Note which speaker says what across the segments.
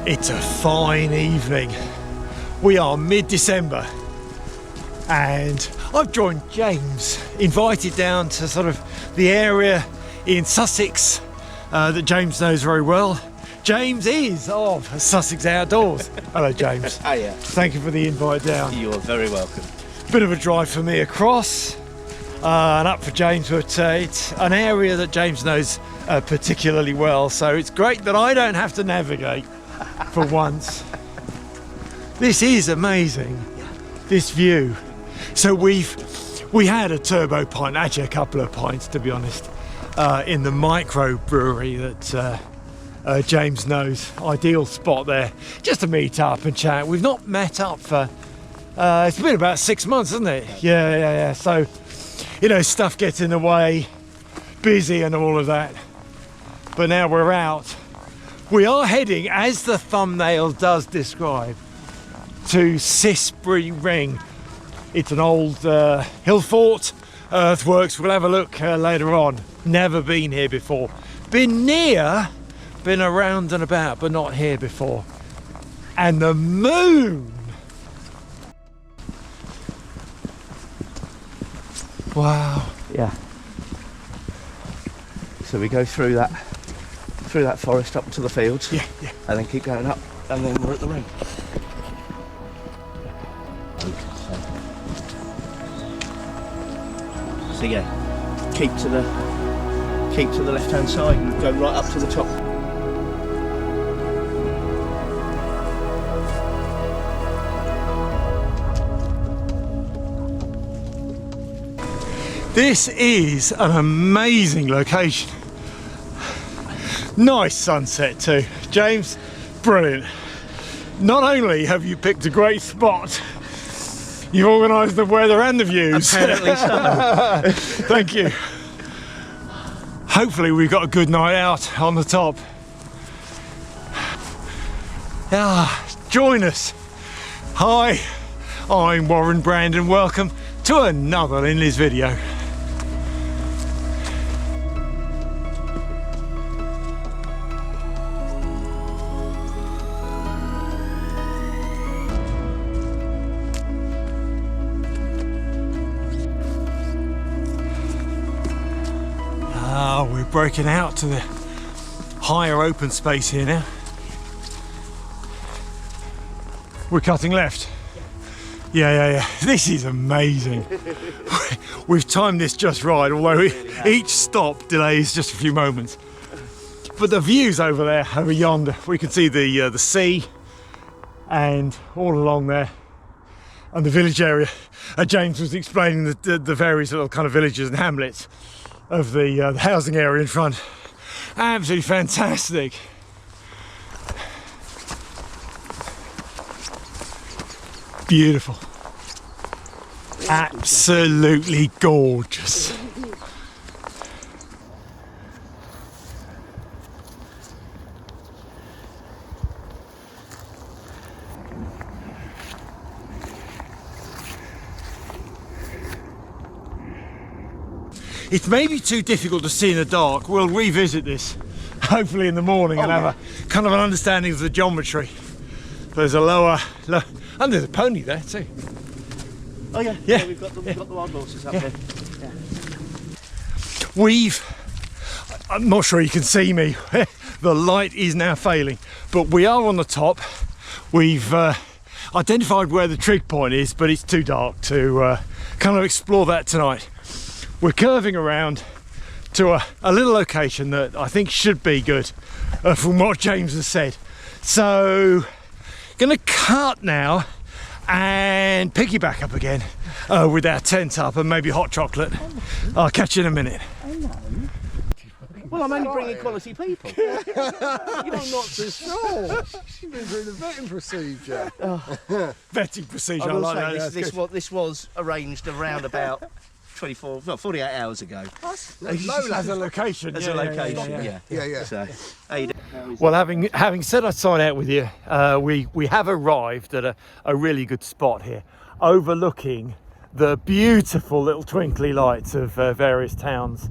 Speaker 1: It's a fine evening. We are mid-December and I've joined James, invited down to sort of the area in Sussex that James knows very well. James is of Sussex Outdoors. Hello James.
Speaker 2: Hiya.
Speaker 1: Thank you for the invite down.
Speaker 2: You are very welcome.
Speaker 1: Bit of a drive for me across and up for James, but it's an area that James knows particularly well, so it's great that I don't have to navigate for once. This is amazing, this view. So we had a turbo pint, actually a couple of pints to be honest, in the micro brewery that James knows. Ideal spot there just to meet up and chat. We've not met up for it's been about 6 months, hasn't it? Yeah. So, you know, stuff gets in the way, busy and all of that. But now we're out. We are heading, as the thumbnail does describe, to Cissbury Ring. It's an old hill fort, earthworks. We'll have a look later on. Never been here before. Been near, been around and about, but not here before. And the moon! Wow.
Speaker 2: Yeah. So we go through that forest up to the fields.
Speaker 1: Yeah.
Speaker 2: And then keep going up, and then we're at the ring. So yeah, keep to the left hand side and go right up to the top.
Speaker 1: This is an amazing location. Nice sunset too. James, brilliant. Not only have you picked a great spot, you've organised the weather and the views.
Speaker 2: Apparently so.
Speaker 1: Thank you. Hopefully we've got a good night out on the top. Join us. Hi, I'm Warren Brandon. Welcome to another Linleys video. We're breaking out to the higher open space here now. We're cutting left. Yeah. This is amazing. We've timed this just right, although each stop delays just a few moments. But the views over there, over yonder, we can see the sea and all along there and the village area. James was explaining the various little kind of villages and hamlets of the housing area in front. Absolutely fantastic. Beautiful. Absolutely gorgeous. It's maybe too difficult to see in the dark. We'll revisit this hopefully in the morning and have a kind of an understanding of the geometry. There's a lower and there's a pony there too.
Speaker 2: Oh yeah.
Speaker 1: Yeah.
Speaker 2: We've got the wild horses up there. Yeah. I'm not
Speaker 1: sure you can see me. The light is now failing, but we are on the top. We've identified where the trig point is, but it's too dark to kind of explore that tonight. We're curving around to a little location that I think should be good from what James has said. So, gonna cut now and piggyback up again with our tent up and maybe hot chocolate. I'll catch you in a minute.
Speaker 2: Well, I'm only bringing quality people. You know, not to.
Speaker 3: Sure. She's been through the vetting procedure.
Speaker 1: Vetting procedure.
Speaker 2: I will say
Speaker 1: that.
Speaker 2: this was arranged around about 48 hours ago.
Speaker 1: As a location.
Speaker 2: Yeah. So,
Speaker 1: well, having set our sign out with you, we have arrived at a really good spot here, overlooking the beautiful little twinkly lights of various towns.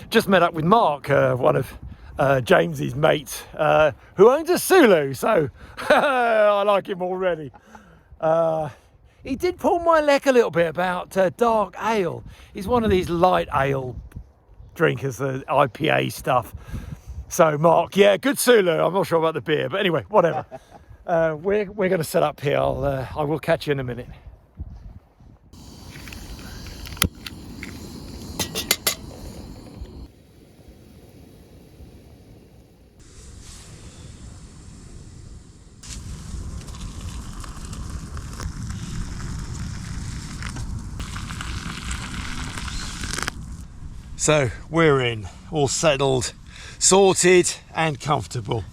Speaker 1: Just met up with Mark, one of James's mate, who owns a Sulu, so I like him already. He did pull my leg a little bit about dark ale. He's one of these light ale drinkers, the IPA stuff. So Mark, yeah, good Sulu. I'm not sure about the beer, but anyway, whatever. We're going to set up here. I will catch you in a minute. So we're in, all settled, sorted and comfortable.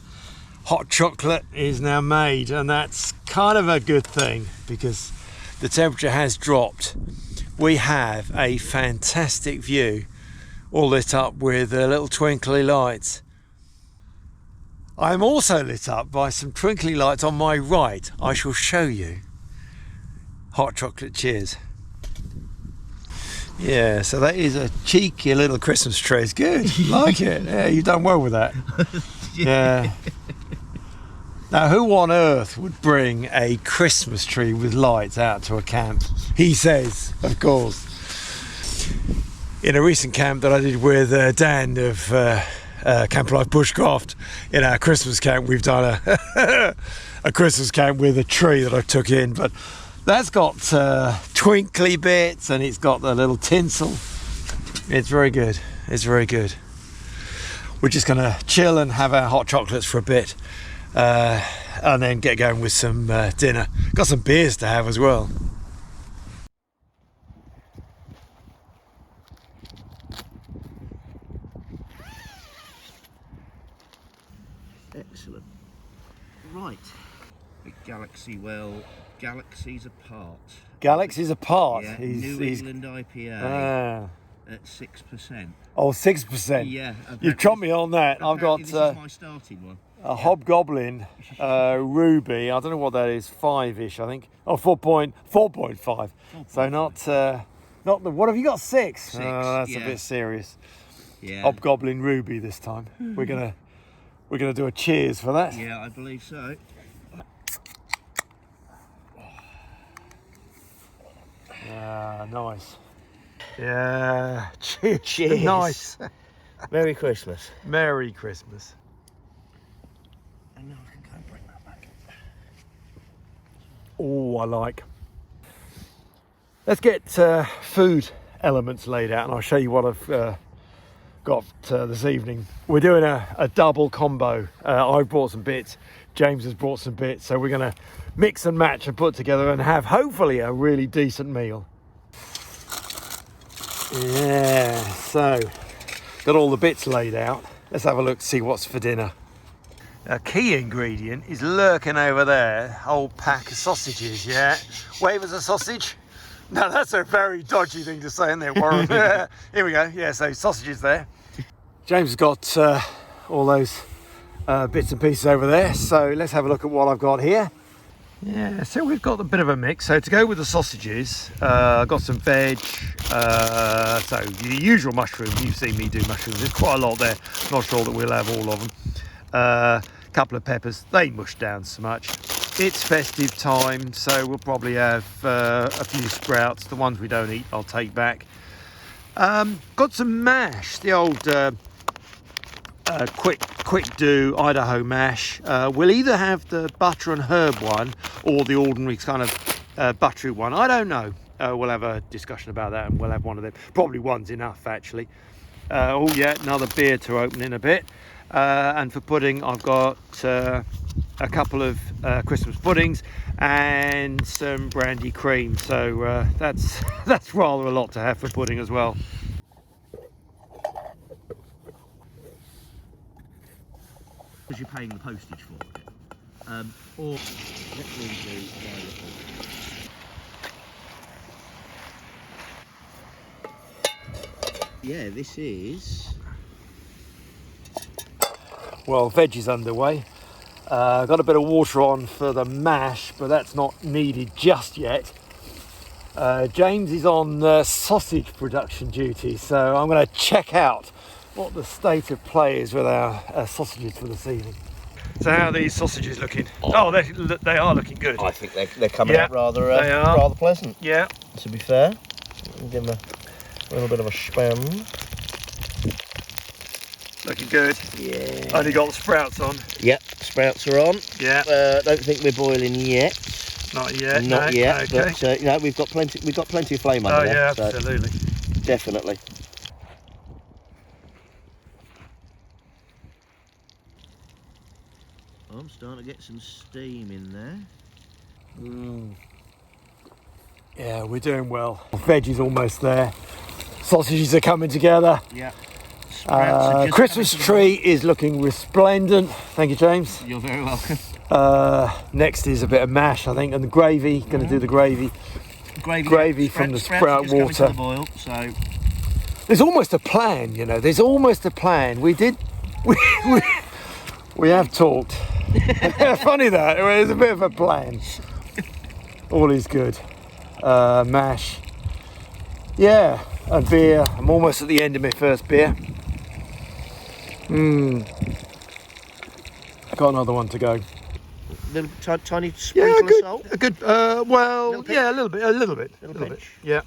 Speaker 1: Hot chocolate is now made, and that's kind of a good thing because the temperature has dropped. We have a fantastic view, all lit up with little twinkly lights. I'm also lit up by some twinkly lights on my right. I shall show you. Hot chocolate, cheers. Yeah, so that is a cheeky little Christmas tree. It's good. Like it. Yeah, you've done well with that. Yeah. Now, who on earth would bring a Christmas tree with lights out to a camp? He says, of course. In a recent camp that I did with Dan of Camp Life Bushcraft, in our Christmas camp, we've done a Christmas camp with a tree that I took in, but that's got twinkly bits and it's got the little tinsel. It's very good. It's very good. We're just going to chill and have our hot chocolates for a bit and then get going with some dinner. Got some beers to have as well.
Speaker 2: Excellent. Right. Big Galaxy well. Galaxies Apart.
Speaker 1: Galaxies Apart.
Speaker 2: Yeah,
Speaker 1: He's
Speaker 2: England IPA at 6%.
Speaker 1: Oh, 6%.
Speaker 2: Yeah.
Speaker 1: You've chopped me on that. I've got
Speaker 2: this is my starting one.
Speaker 1: a Hobgoblin Ruby. I don't know what that is. 5-ish, I think. Oh, 4.5. So not the. What have you got? 6.
Speaker 2: 6.
Speaker 1: That's a bit serious.
Speaker 2: Yeah.
Speaker 1: Hobgoblin Ruby this time. We're gonna do a cheers for that.
Speaker 2: Yeah, I believe so.
Speaker 1: Nice. Yeah, cheers.
Speaker 2: Cheers.
Speaker 1: Nice.
Speaker 2: Merry Christmas.
Speaker 1: Merry Christmas.
Speaker 2: And now I can go and bring that back.
Speaker 1: Oh, I like. Let's get food elements laid out and I'll show you what I've got this evening. We're doing a double combo. I've brought some bits, James has brought some bits, so we're going to mix and match and put together and have hopefully a really decent meal. Yeah, so got all the bits laid out. Let's have a look, see what's for dinner. A key ingredient is lurking over there, whole pack of sausages, yeah. Wave us a sausage. No, that's a very dodgy thing to say, isn't it, Warren? Here we go, yeah, so sausages there. James has got all those bits and pieces over there, so let's have a look at what I've got here. Yeah, so we've got a bit of a mix. So to go with the sausages, I've got some veg, so the usual mushrooms. You've seen me do mushrooms, there's quite a lot there. Not sure that we'll have all of them. A couple of peppers, they mush down so much. It's festive time, so we'll probably have a few sprouts. The ones we don't eat, I'll take back. Got some mash, the old quick do Idaho mash. We'll either have the butter and herb one or the ordinary kind of buttery one. I don't know. We'll have a discussion about that and we'll have one of them. Probably one's enough actually. Oh yeah, another beer to open in a bit. And for pudding, I've got a couple of Christmas puddings and some brandy cream. So that's rather a lot to have for pudding as well.
Speaker 2: Because you're paying the postage for it. Or what we'll do yeah, this is.
Speaker 1: Well, veg is underway. Got a bit of water on for the mash, but that's not needed just yet. James is on sausage production duty, so I'm going to check out what the state of play is with our sausages for this evening. So how are these sausages looking? Oh, they are looking good.
Speaker 2: I think they're coming out rather pleasant.
Speaker 1: Yeah.
Speaker 2: To be fair, we'll give them a little bit of a spin.
Speaker 1: Looking good.
Speaker 2: Yeah.
Speaker 1: Only got the sprouts on.
Speaker 2: Yep, sprouts are on.
Speaker 1: Yeah.
Speaker 2: Don't think we're boiling yet.
Speaker 1: Not yet.
Speaker 2: Not
Speaker 1: no.
Speaker 2: yet.
Speaker 1: Okay.
Speaker 2: But you know, we've got plenty of flame under there.
Speaker 1: Oh yeah, absolutely.
Speaker 2: So definitely. I'm starting to get some steam in there.
Speaker 1: Yeah, we're doing well. Veggie's almost there. Sausages are coming together.
Speaker 2: Yeah.
Speaker 1: Christmas tree is looking resplendent. Thank you, James.
Speaker 2: You're very welcome.
Speaker 1: Next is a bit of mash, I think, and the gravy. Going to do the gravy. Gravy from the sprout water.
Speaker 2: The boil, so
Speaker 1: there's almost a plan, you know. There's almost a plan. We have talked. Funny that. There's a bit of a plan. All is good. Mash. Yeah, and beer. I'm almost at the end of my first beer. Got another one to go.
Speaker 2: Little tiny sprinkle of salt.
Speaker 1: A good. A little bit. Yeah.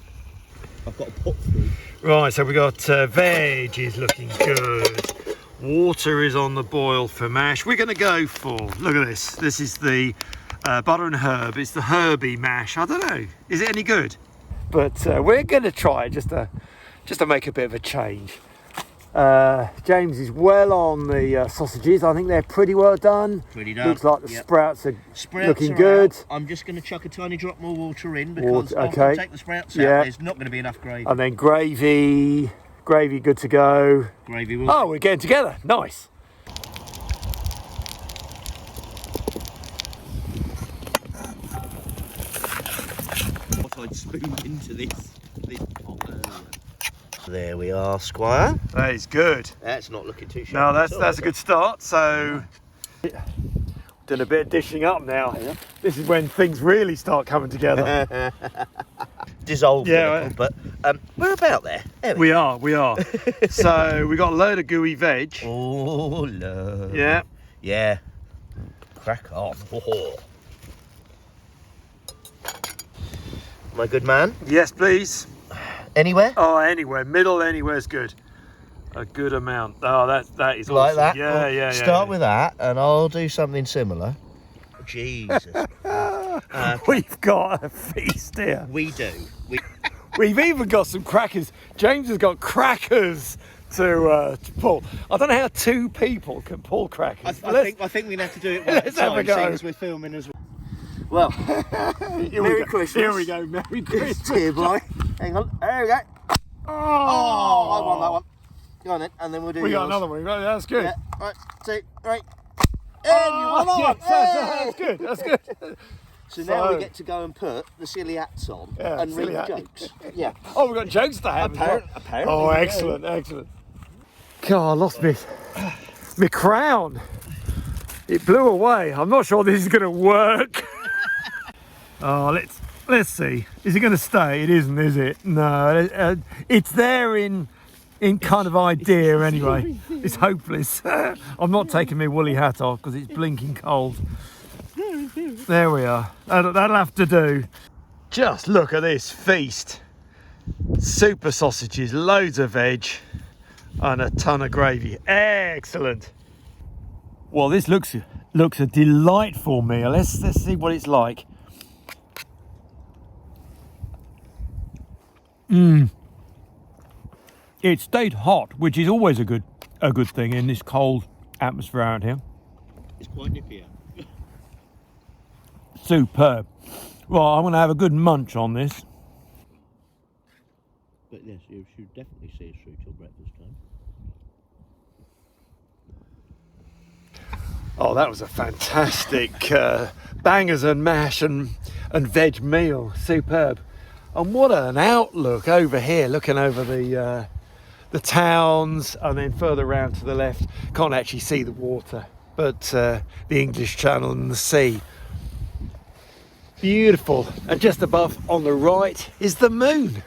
Speaker 2: I've got a pot through.
Speaker 1: Right, so we got veg is looking good. Water is on the boil for mash. We're going to go for, look at this. This is the butter and herb. It's the herby mash. I don't know. Is it any good? But we're going to try it just to make a bit of a change. James is well on the sausages. I think they're pretty well done.
Speaker 2: Pretty done.
Speaker 1: Looks like the sprouts are looking good.
Speaker 2: Out. I'm just going to chuck a tiny drop more water in because after I take the sprouts out, there's not going to be enough gravy.
Speaker 1: And then gravy good to go.
Speaker 2: Gravy will.
Speaker 1: Oh, we're getting together. Nice.
Speaker 2: What I'd spoon into this pot earlier. There we are, Squire.
Speaker 1: That is good.
Speaker 2: That's not looking too shabby.
Speaker 1: No, that's a good start. So, doing a bit of dishing up now.
Speaker 2: Yeah.
Speaker 1: This is when things really start coming together.
Speaker 2: Dissolve a little, but we're about there.
Speaker 1: We are. So we got a load of gooey veg.
Speaker 2: Oh, love.
Speaker 1: Yeah.
Speaker 2: Yeah. Crack on. Oh. My good man.
Speaker 1: Yes, please.
Speaker 2: Anywhere?
Speaker 1: Oh, anywhere. Middle anywhere's good. A good amount. Oh, that is
Speaker 2: like
Speaker 1: awesome.
Speaker 2: that.
Speaker 1: Yeah.
Speaker 2: Start with that, and I'll do something similar. Jesus.
Speaker 1: We've got a feast here.
Speaker 2: We do.
Speaker 1: We've even got some crackers. James has got crackers to pull. I don't know how two people can pull crackers.
Speaker 2: I think we're going to have to do it one at a time, seeing as we're filming as well. Well, Merry Christmas.
Speaker 1: Here we go. Merry Christmas.
Speaker 2: Here, boy. Hang on. There we go. Oh, I won that one. Go on then, and then we'll do
Speaker 1: We got
Speaker 2: yours.
Speaker 1: another one. That's good.
Speaker 2: Yeah. Right, 2, 3. And you won that one.
Speaker 1: Yes, that's good.
Speaker 2: So now we get to go and put the silly hats on and read jokes. Yeah.
Speaker 1: Oh, we've got jokes to have.
Speaker 2: Apparently.
Speaker 1: Oh, excellent. God, I lost my crown. It blew away. I'm not sure this is going to work. Oh, let's see. Is it going to stay? It isn't, is it? No. It's there in kind of idea anyway. It's hopeless. I'm not taking my woolly hat off because it's blinking cold. There we are. That'll have to do. Just look at this feast. Super sausages, loads of veg, and a ton of gravy. Excellent. Well, this looks a delightful meal. Let's see what it's like. It stayed hot, which is always a good thing in this cold atmosphere out here.
Speaker 2: It's quite nippy out.
Speaker 1: Superb. Well, I'm going to have a good munch on this.
Speaker 2: But yes, you should definitely see us through till breakfast time.
Speaker 1: Oh, that was a fantastic bangers and mash and veg meal. Superb. And what an outlook over here, looking over the towns, and then further round to the left. Can't actually see the water, but the English Channel and the sea. Beautiful. And just above on the right is the moon.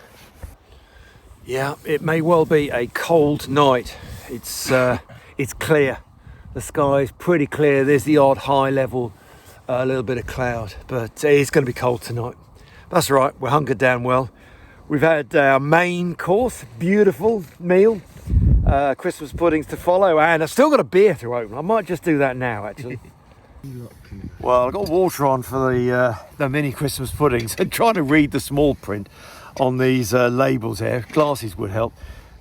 Speaker 1: Yeah, it may well be a cold night It's clear. The sky's pretty clear. There's the odd high level, a little bit of cloud, but it's going to be cold tonight. That's right, we're hunkered down well. We've had our main course, beautiful meal, Christmas puddings to follow, and I've still got a beer to open. I might just do that now, actually. Well, I've got water on for the mini Christmas puddings and trying to read the small print on these labels here. Glasses would help.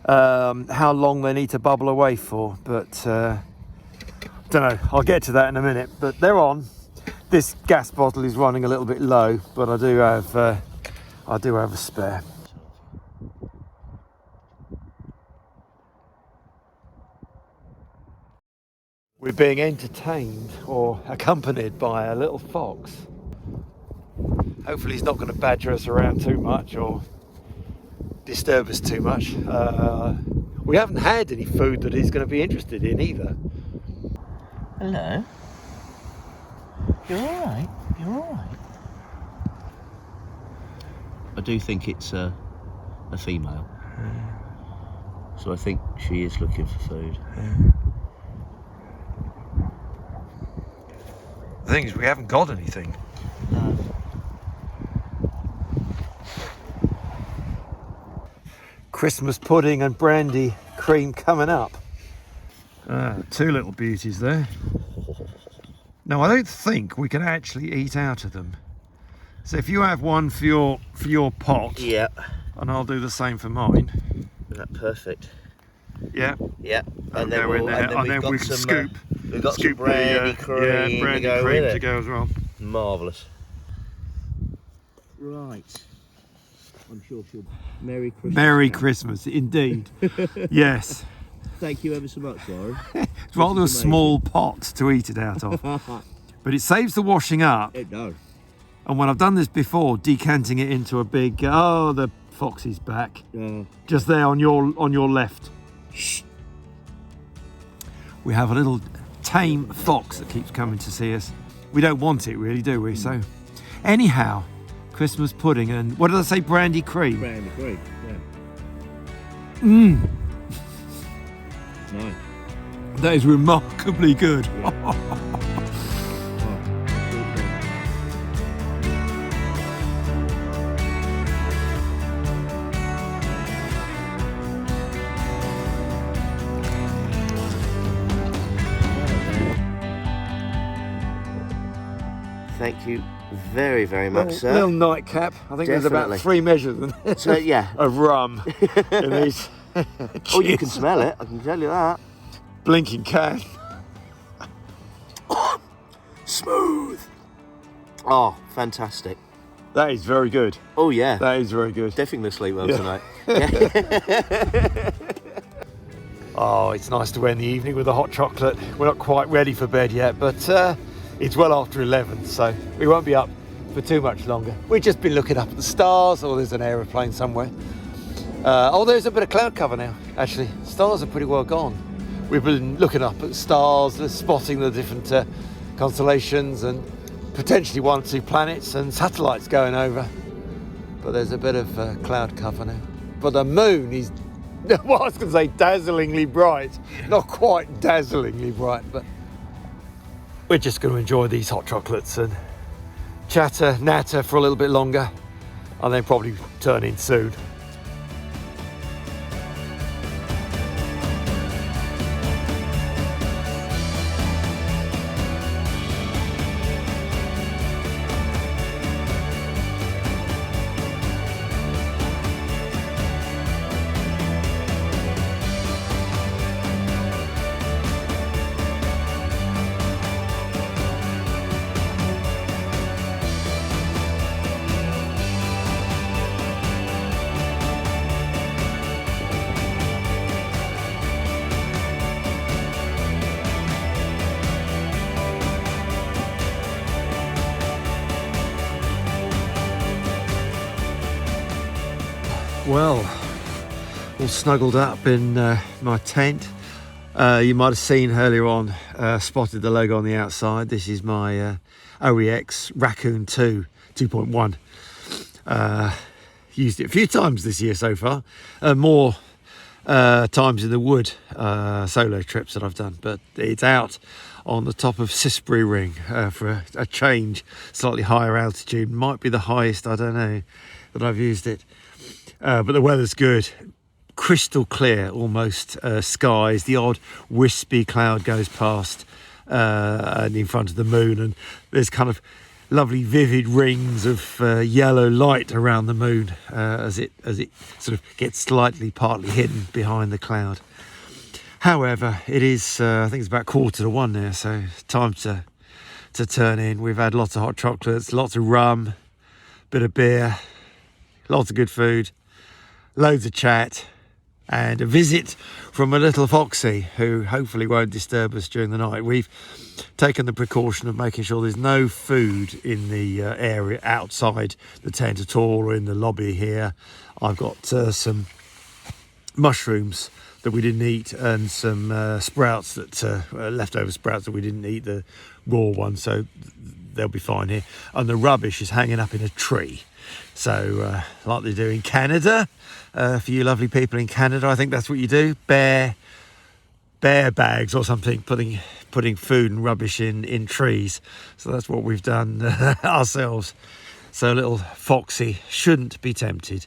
Speaker 1: How long they need to bubble away for, but don't know. I'll get to that in a minute. But they're on. This gas bottle is running a little bit low, but I do have a spare. We're being entertained or accompanied by a little fox. Hopefully he's not going to badger us around too much or disturb us too much. We haven't had any food that he's going to be interested in either.
Speaker 2: Hello. You're all right. You're all right. I do think it's a female. So I think she is looking for food.
Speaker 1: The thing is, we haven't got anything.
Speaker 2: No.
Speaker 1: Christmas pudding and brandy cream coming up. Two little beauties there. Now, I don't think we can actually eat out of them. So if you have one for your pot,
Speaker 2: Yeah.
Speaker 1: and I'll do the same for mine.
Speaker 2: That's perfect.
Speaker 1: Yeah.
Speaker 2: Yeah.
Speaker 1: And then we can scoop.
Speaker 2: We've got
Speaker 1: Scoop
Speaker 2: some brandy cream,
Speaker 1: brandy
Speaker 2: to go
Speaker 1: cream
Speaker 2: with
Speaker 1: to
Speaker 2: it.
Speaker 1: go as well.
Speaker 2: Marvellous. Right. I'm sure she'll... Merry Christmas.
Speaker 1: Merry Christmas, indeed. Yes.
Speaker 2: Thank you ever so much, Lauren.
Speaker 1: It's rather a small pot to eat it out of. But it saves the washing up.
Speaker 2: It does.
Speaker 1: And when I've done this before, decanting it into a big... Oh, the fox is back. Just there on your left. Shh. We have a little tame fox that keeps coming to see us. We don't want it really, do we? So, anyhow, Christmas pudding and what did I say? Brandy cream.
Speaker 2: Brandy cream, yeah.
Speaker 1: Mmm.
Speaker 2: Nice.
Speaker 1: That is remarkably good.
Speaker 2: Yeah. Thank you very, very much, sir.
Speaker 1: Little nightcap. I think there's about
Speaker 2: Definitely.
Speaker 1: 3 measures
Speaker 2: So, yeah.
Speaker 1: of rum in these.
Speaker 2: Oh, you can smell it, I can tell you that.
Speaker 1: Blinking can.
Speaker 2: Smooth. Oh, fantastic.
Speaker 1: That is very good.
Speaker 2: Oh, yeah.
Speaker 1: That is very good.
Speaker 2: Definitely going to sleep well
Speaker 1: Yeah.
Speaker 2: tonight.
Speaker 1: Oh, it's nice to end the evening with a hot chocolate. We're not quite ready for bed yet, but it's well after 11, so we won't be up for too much longer. We've just been looking up at the stars. Oh, there's an aeroplane somewhere. Oh, there's a bit of cloud cover now, actually. Stars are pretty well gone. We've been looking up at stars, spotting the different constellations and potentially 1 or 2 planets and satellites going over. But there's a bit of cloud cover now. But the moon is, well, I was going to say dazzlingly bright. Not quite dazzlingly bright, but we're just going to enjoy these hot chocolates and natter for a little bit longer and then probably turn in soon. Well, all snuggled up in my tent. You might have seen earlier on, spotted the logo on the outside. This is my OEX Raccoon 2 2.1. Used it a few times this year so far. More times in the wood, solo trips that I've done, but it's out on the top of Cissbury Ring for a change, slightly higher altitude. Might be the highest, I don't know, that I've used it. But the weather's good, crystal clear almost, skies. The odd wispy cloud goes past and in front of the moon, and there's kind of lovely vivid rings of yellow light around the moon as it sort of gets slightly partly hidden behind the cloud. However, it is I think it's about 1:45 now, so time to turn in. We've had lots of hot chocolates, lots of rum, bit of beer, lots of good food, loads of chat, and a visit from a little foxy who hopefully won't disturb us during the night. We've taken the precaution of making sure there's no food in the area outside the tent at all, or in the lobby here. I've got some mushrooms that we didn't eat, and some sprouts that leftover sprouts that we didn't eat, the raw ones, so they'll be fine here. And the rubbish is hanging up in a tree, so like they do in Canada. For you lovely people in Canada, I think that's what you do. Bear bags or something, putting food and rubbish in trees. So that's what we've done ourselves. So little foxy shouldn't be tempted.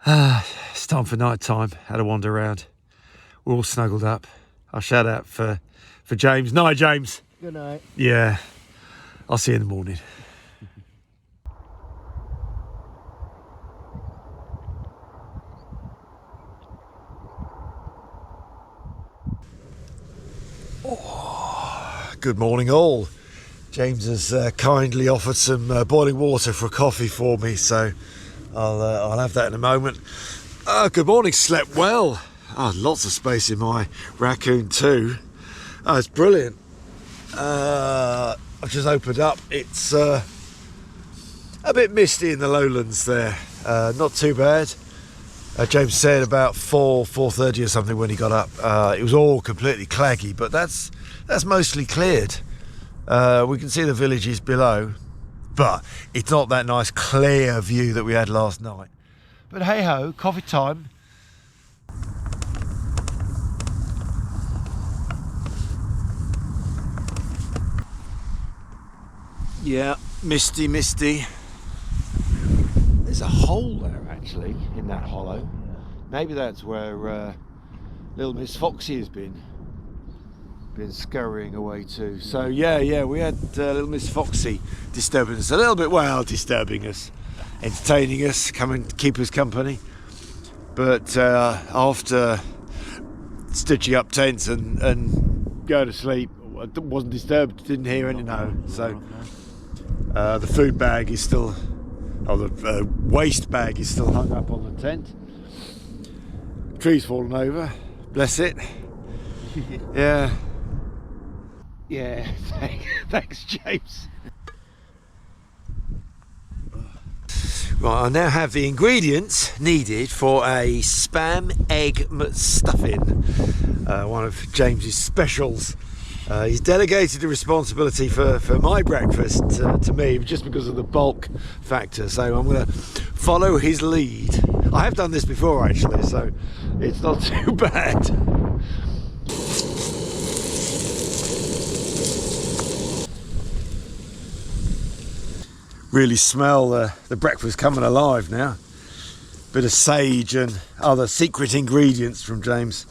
Speaker 1: It's time for night time. Had a wander around. We're all snuggled up. I'll shout out for James. Night, James.
Speaker 3: Good night.
Speaker 1: Yeah. I'll see you in the morning. Good morning all. James has kindly offered some boiling water for a coffee for me, so I'll have that in a moment. Good morning. Slept well. Lots of space in my raccoon too. It's brilliant. I've just opened up. It's a bit misty in the lowlands there. Not too bad. James said about 4:30 or something when he got up. It was all completely claggy, but that's mostly cleared. We can see the villages below, but it's not that nice clear view that we had last night. But hey ho, coffee time. Yeah, misty. There's a hole there actually in that hollow. Maybe that's where little Miss Foxy has been scurrying away to. So yeah, we had little Miss Foxy disturbing us a little bit. Well, disturbing us, entertaining us, coming to keep us company. But after stitching up tents and going to sleep, I wasn't disturbed, didn't hear any no. So the food bag is still, the waste bag is still hung up on the tent. Tree's fallen over, bless it. Yeah, thanks James. Right, I now have the ingredients needed for a spam egg McStuffin, one of James's specials. He's delegated the responsibility for my breakfast to me, just because of the bulk factor, so I'm going to follow his lead. I have done this before actually, so it's not too bad. Really smell the breakfast coming alive now. Bit of sage and other secret ingredients from James.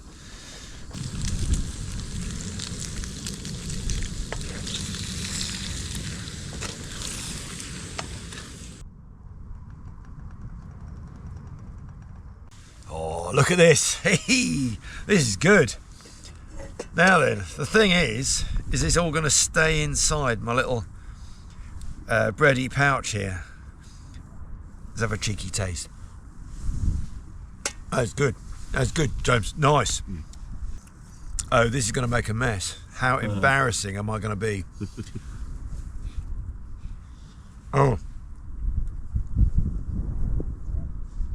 Speaker 1: Oh, look at this. Hey, this is good. Now then, the thing is it's all going to stay inside my little bready pouch here. Let's have a cheeky taste. That's good, James. Nice. Oh, this is going to make a mess. How embarrassing am I going to be? Oh,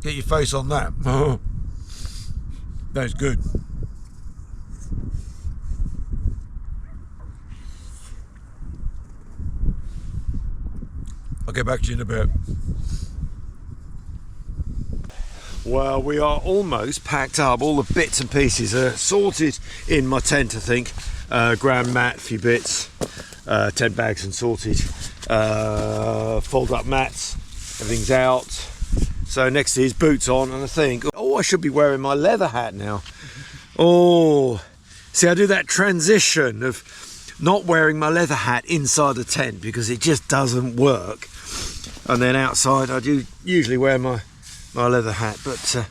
Speaker 1: get your face on that. Oh, that's good. I'll get back to you in a bit. Well, we are almost packed up. All the bits and pieces are sorted in my tent, I think. Ground mat, a few bits, tent bags and sorted. Fold up mats, everything's out. So next is boots on, and I think, oh, I should be wearing my leather hat now. Oh, see, I do that transition of not wearing my leather hat inside the tent because it just doesn't work. And then outside I do usually wear my leather hat, but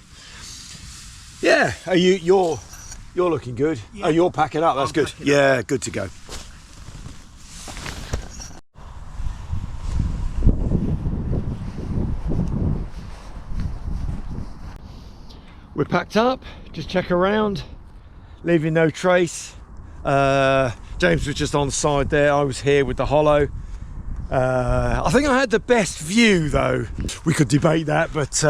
Speaker 1: yeah, you're looking good. Yeah. Oh, you're packing up, that's good. Yeah, good to go. We're packed up, just check around, leaving no trace. James was just on the side there, I was here with the hollow. I think I had the best view though. We could debate that, but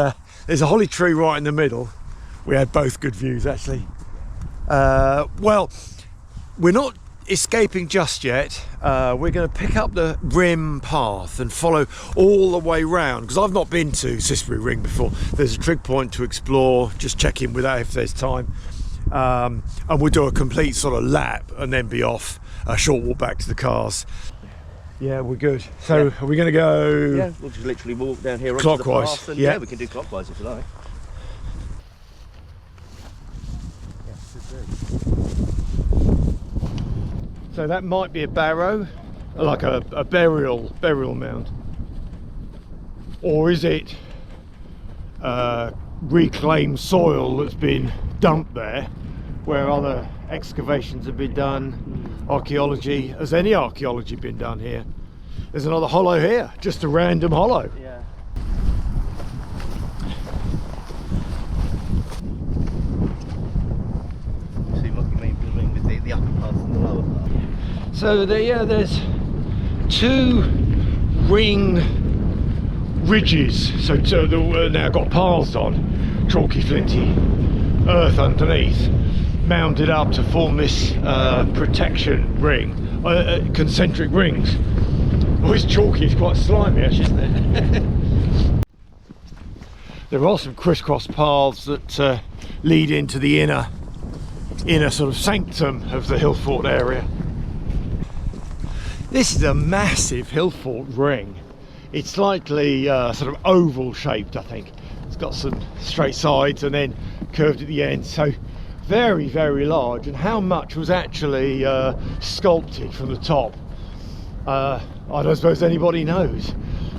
Speaker 1: there's a holly tree right in the middle. We had both good views actually. Well, we're not escaping just yet. We're going to pick up the rim path and follow all the way round, because I've not been to Cissbury Ring before. There's a trig point to explore, just check in with that if there's time. And we'll do a complete sort of lap and then be off, a short walk back to the cars. Yeah, we're good. So are we going to go?
Speaker 2: Yeah, we'll just literally walk down here
Speaker 1: clockwise.
Speaker 2: Onto the path, and yeah, we can do clockwise if you like.
Speaker 1: So that might be a barrow, like a burial mound, or is it reclaimed soil that's been dumped there, where other excavations have been done, archaeology? Has any archaeology been done here? There's another hollow here, just a random hollow.
Speaker 2: Yeah. See what you mean with the upper part and the lower part.
Speaker 1: So there's two ring ridges, so they've now got paths on, chalky flinty earth underneath, mounded up to form this protection ring, concentric rings. Oh, it's chalky, it's quite slimy actually, isn't it? There are some crisscross paths that lead into the inner sort of sanctum of the Hillfort area. This is a massive Hillfort ring. It's slightly sort of oval shaped, I think. It's got some straight sides and then curved at the end, so very, very large. And how much was actually sculpted from the top? I don't suppose anybody knows,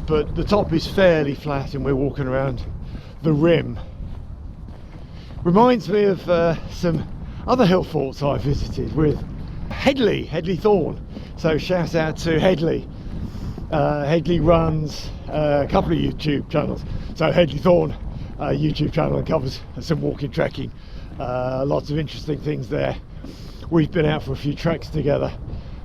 Speaker 1: but the top is fairly flat and we're walking around the rim. Reminds me of some other Hillforts I visited with Headley Thorne. So shout out to Headley. Headley runs a couple of YouTube channels. So Headley Thorne YouTube channel, and covers some walking, trekking, lots of interesting things there. We've been out for a few treks together.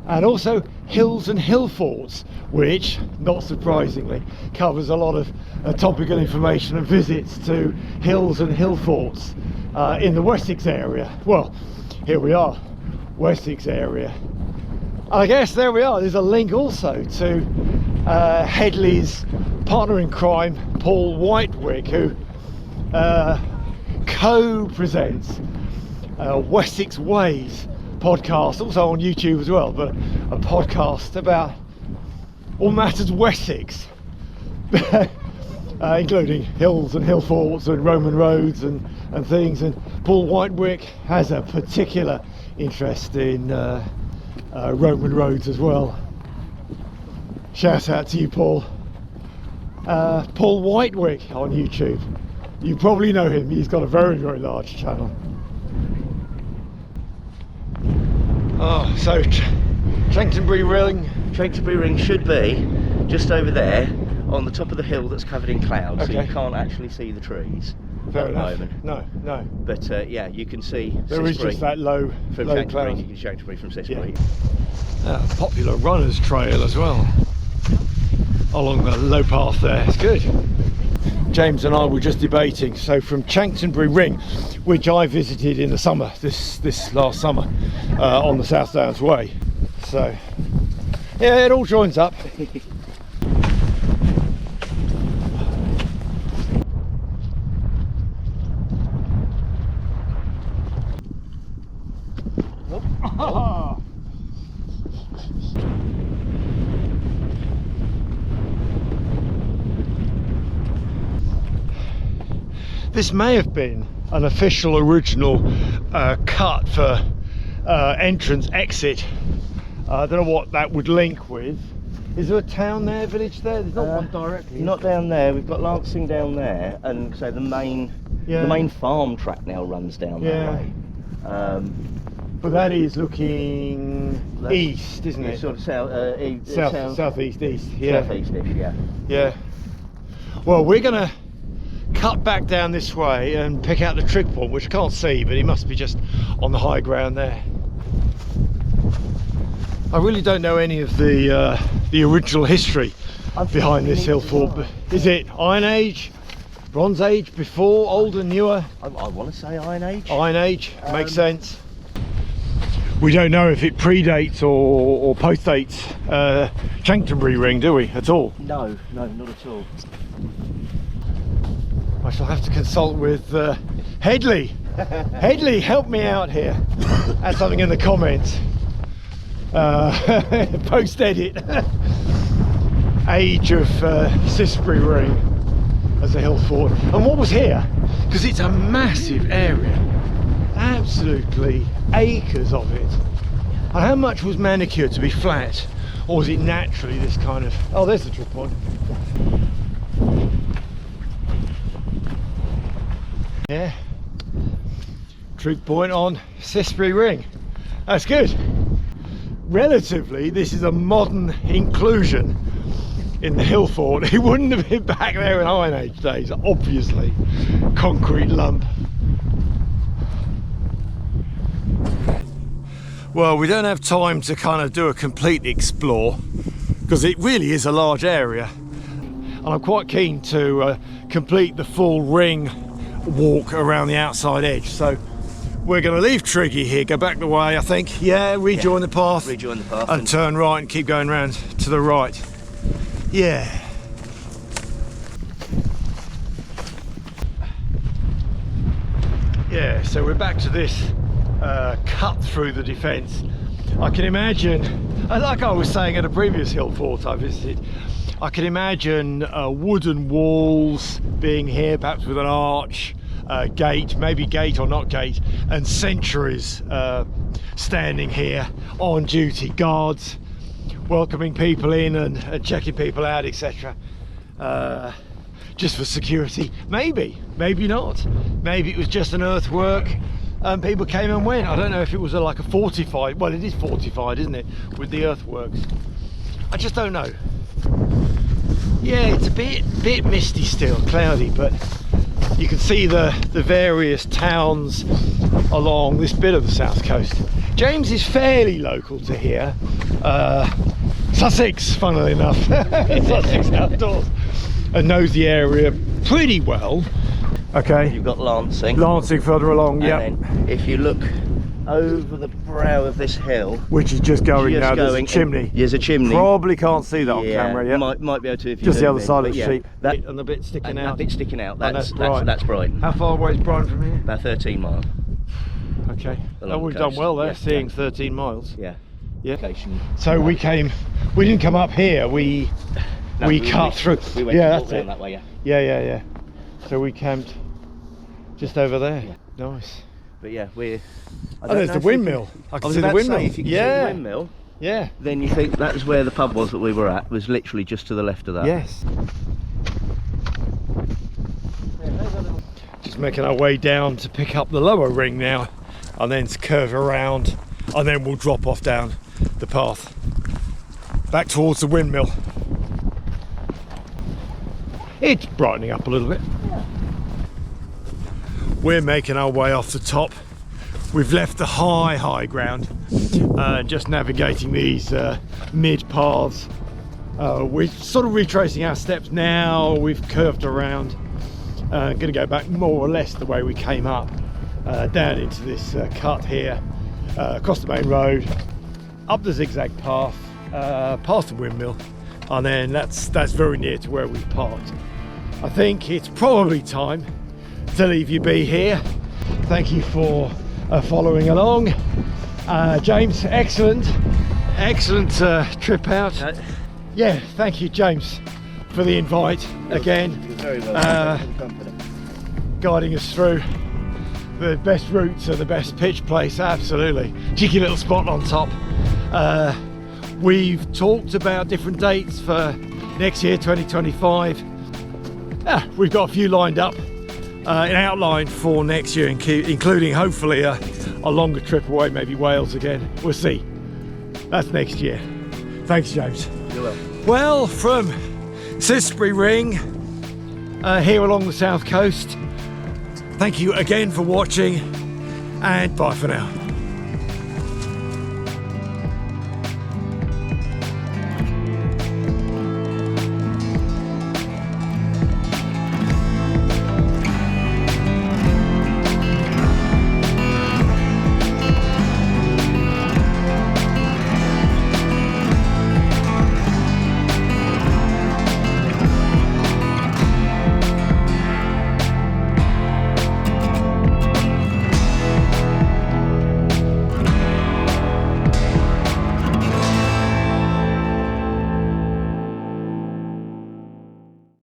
Speaker 1: And also Hills and Hillforts, which, not surprisingly, covers a lot of topical information and visits to hills and hillforts in the Wessex area. Well, here we are, Wessex area. And I guess there we are, there's a link also to Headley's partner in crime, Paul Whitewick, who co-presents Wessex Ways podcast, also on YouTube as well, but a podcast about all matters Wessex, including hills and hillforts and Roman roads and things. And Paul Whitewick has a particular interest in Roman roads as well. Shout out to you, Paul. Paul Whitewick on YouTube. You probably know him. He's got a very, very large channel. Oh, so Chanctonbury
Speaker 2: Ring should be just over there on the top of the hill that's covered in clouds,
Speaker 1: okay.
Speaker 2: So you can't actually see the trees
Speaker 1: Fair
Speaker 2: at
Speaker 1: enough.
Speaker 2: the moment.
Speaker 1: No.
Speaker 2: But yeah, you can see
Speaker 1: there is just that low cloud.
Speaker 2: You can see Chanctonbury from Cissbury.
Speaker 1: Yeah. Popular runners trail as well along the low path there. It's good. James and I were just debating, so from Chanctonbury Ring, which I visited in the summer, this last summer, on the South Downs Way, so yeah, it all joins up. This may have been an official original cut for entrance exit. I don't know what that would link with. Is there a town there, village there? There's not one directly.
Speaker 2: Not down there. We've got Lancing down there, and so the main farm track now runs down that way.
Speaker 1: But that is looking east, isn't it?
Speaker 2: Sort of
Speaker 1: Southeast, east. Yeah.
Speaker 2: Southeast-ish, yeah.
Speaker 1: Yeah. Well, we're gonna cut back down this way and pick out the trig point, which I can't see, but it must be just on the high ground there. I really don't know any of the original history behind this hill fort. But is it Iron Age, Bronze Age, before, older, newer?
Speaker 2: I want to say Iron Age.
Speaker 1: Iron Age, makes sense. We don't know if it predates or postdates Cissbury Ring, do we, at all?
Speaker 2: No, not at all.
Speaker 1: I shall have to consult with Headley. Headley, help me out here. Add something in the comments. Post edit. Age of Cissbury Ring as a hill fort. And what was here? Because it's a massive area, absolutely acres of it. And how much was manicured to be flat, or was it naturally this kind of? Oh, there's the trig point. Yeah, trig point on Cissbury Ring. That's good. Relatively, this is a modern inclusion in the hill fort. It wouldn't have been back there in Iron Age days, obviously. Concrete lump. Well, we don't have time to kind of do a complete explore because it really is a large area, and I'm quite keen to complete the full ring walk around the outside edge. So we're going to leave Triggy here, go back the way, I think. Yeah, rejoin the path.
Speaker 2: Rejoin the path.
Speaker 1: And turn right and keep going round to the right. Yeah. Yeah, so we're back to this cut through the defence. I can imagine, like I was saying at a previous hill fort I visited, I can imagine wooden walls being here, perhaps with an arch, gate, maybe gate or not gate, and sentries standing here on duty, guards welcoming people in and checking people out, etc. Just for security. Maybe not. Maybe it was just an earthwork and people came and went. I don't know if it was like a fortified, well, it is fortified, isn't it, with the earthworks. I just don't know. Yeah, it's a bit misty still, cloudy, but you can see the various towns along this bit of the south coast. James is fairly local to here. Sussex, funnily enough. Sussex outdoors, and knows the area pretty well. Okay.
Speaker 2: You've got Lancing.
Speaker 1: Lancing further along, yeah.
Speaker 2: And then if you look over the brow of this hill,
Speaker 1: which is just going now, there's a chimney.
Speaker 2: There's a chimney.
Speaker 1: Probably can't see that on camera, yeah.
Speaker 2: Might be able to if you
Speaker 1: just the other
Speaker 2: zoom
Speaker 1: side
Speaker 2: in,
Speaker 1: of the
Speaker 2: yeah,
Speaker 1: sheep.
Speaker 2: that,
Speaker 1: and the bit sticking out.
Speaker 2: That bit sticking out, that's
Speaker 1: Brighton.
Speaker 2: Brighton.
Speaker 1: How far away is Brighton from here?
Speaker 2: About 13 miles.
Speaker 1: Okay.
Speaker 2: Oh,
Speaker 1: we've done well there, seeing 13 miles.
Speaker 2: Yeah.
Speaker 1: Yeah.
Speaker 2: Location.
Speaker 1: So we didn't come up here, we cut through.
Speaker 2: We went down that way, yeah.
Speaker 1: Yeah. So we camped just over there. Yeah. Nice.
Speaker 2: But yeah,
Speaker 1: there's the windmill. I can see the windmill.
Speaker 2: If you can see the windmill,
Speaker 1: yeah.
Speaker 2: Then you think that was where the pub was that we were at, was literally just to the left of that.
Speaker 1: Yes. Just making our way down to pick up the lower ring now, and then curve around, and then we'll drop off down the path back towards the windmill. It's brightening up a little bit.
Speaker 2: Yeah.
Speaker 1: We're making our way off the top. We've left the high ground, just navigating these mid paths. We're sort of retracing our steps now. We've curved around, going to go back more or less the way we came up, down into this cut here, across the main road, up the zigzag path, past the windmill, and then that's very near to where we parked. I think it's probably time to leave you be here. Thank you for following along. James, excellent trip out. Yeah, thank you, James, for the invite again.
Speaker 2: You're very welcome.
Speaker 1: guiding us through the best routes and the best pitch place. Absolutely. Cheeky little spot on top. We've talked about different dates for next year, 2025. We've got a few lined up in outline for next year, including hopefully a longer trip away, maybe Wales again. We'll see. That's next year. Thanks, James.
Speaker 2: You're welcome.
Speaker 1: Well, from Cissbury Ring, here along the south coast, thank you again for watching, and bye for now.